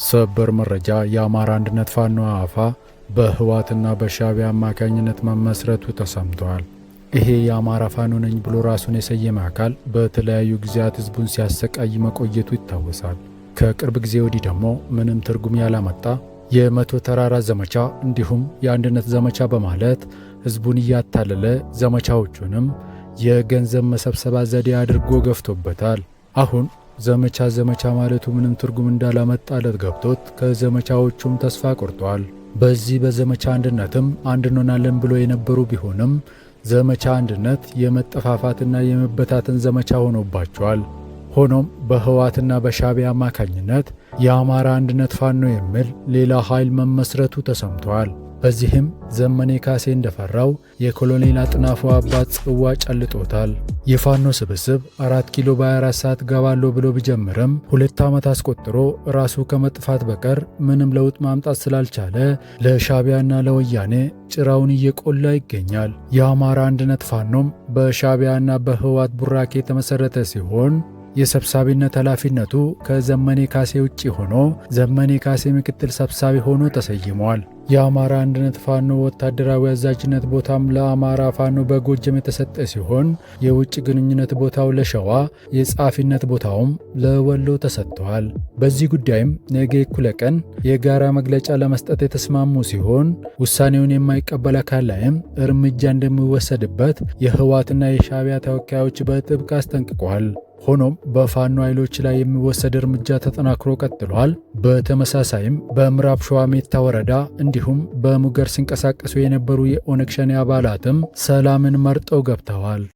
ሰበር መረጃ የአማራ አንድነት ፋኖ አፋ በህወሓትና በሻዕቢያ አማካኝነት መመስረቱ ተሰምቷል። ይሄ የአማራ ፋኖ ነኝ ብሎ ራሱን የሰየመ አካል በተለያዩ ጊዜያት ህዝቡን ሲያሰቃይ መቆየቱ ይታወሳል። ከቅርብ ጊዜ ወዲህ ደግሞ ምንም ትርጉም ያላመጣ የመቶ ተራራ ዘመቻ እንዲሁም የአንድነት ዘመቻ በማለት ህዝቡን እያታለለ ዘመቻዎቹንም የገንዘብ መሰብሰቢያ ዘዴ አድርጎ ገፍቶበታል። አሁን ዘመቻ ማለቱ ምንም ትርጉም እንዳላመጣለት ገብቶት ከዘመቻዎቹም ተስፋ ቆርጧል። በዚህ በዘመቻ አንድነትም አንድ እንሆናለን ብሎ የነበሩ ቢሆንም ዘመቻ አንድነት የመጠፋፋትና የመበታተን ዘመቻ ሆኖባቸዋል። ሆኖም በህወሓትና በሻዕቢያ አማካኝነት የአማራ አንድነት ፋኖ የሚል ሌላ ኃይል መመስረቱ ተሰምቷል። በዚህም ዘመኔ ካሴ እንደፈራው የኮሎኔል አጥናፉ አባት ጽዋ ጨልጦታል። የፋኖ ስብስብ 4 ኪሎ በ24 ሰዓት ገባለሁ ብሎ ቢጀምርም 2 ዓመት አስቆጥሮ ራሱ ከመጥፋት በቀር ምንም ለውጥ ማምጣት ስላልቻለ ለሻዕቢያና ለወያኔ ጭራውን እየቆላ ይገኛል። የአማራ አንድነት ፋኖም በሻዕቢያና በህወሓት ቡራኬ የተመሰረተ ሲሆን የሰብሳቢነት ኃላፊነቱ ከዘመኔ ካሴ ውጪ ሆኖ ዘመኔ ካሴ ምክትል ሰብሳቢ ሆኖ ተሰይሟል። የአማራ አንድነት ፋኖ ወታደራዊ አዛዥነት ቦታም ለአማራ ፋኖ በጎጀም የተሰጠ ሲሆን የውጭ ግንኙነት ቦታው ለሸዋ፣ የጸሐፊነት ቦታውም ለወሎ ተሰጥቷል። በዚህ ጉዳይም ነገ እኩለ ቀን የጋራ መግለጫ ለመስጠት የተስማሙ ሲሆን ውሳኔውን የማይቀበል አካል ላይም እርምጃ እንደሚወሰድበት የህወሓትና የሻዕቢያ ተወካዮች በጥብቅ አስጠንቅቋል። ሆኖም በፋኖ ኃይሎች ላይ የሚወሰድ እርምጃ ተጠናክሮ ቀጥሏል። በተመሳሳይም በምዕራብ ሸዋ ሜታ ወረዳ እንዲሁም በሙገር ሲንቀሳቀሱ የነበሩ የኦነግ ሸኔ አባላትም ሰላምን መርጠው ገብተዋል።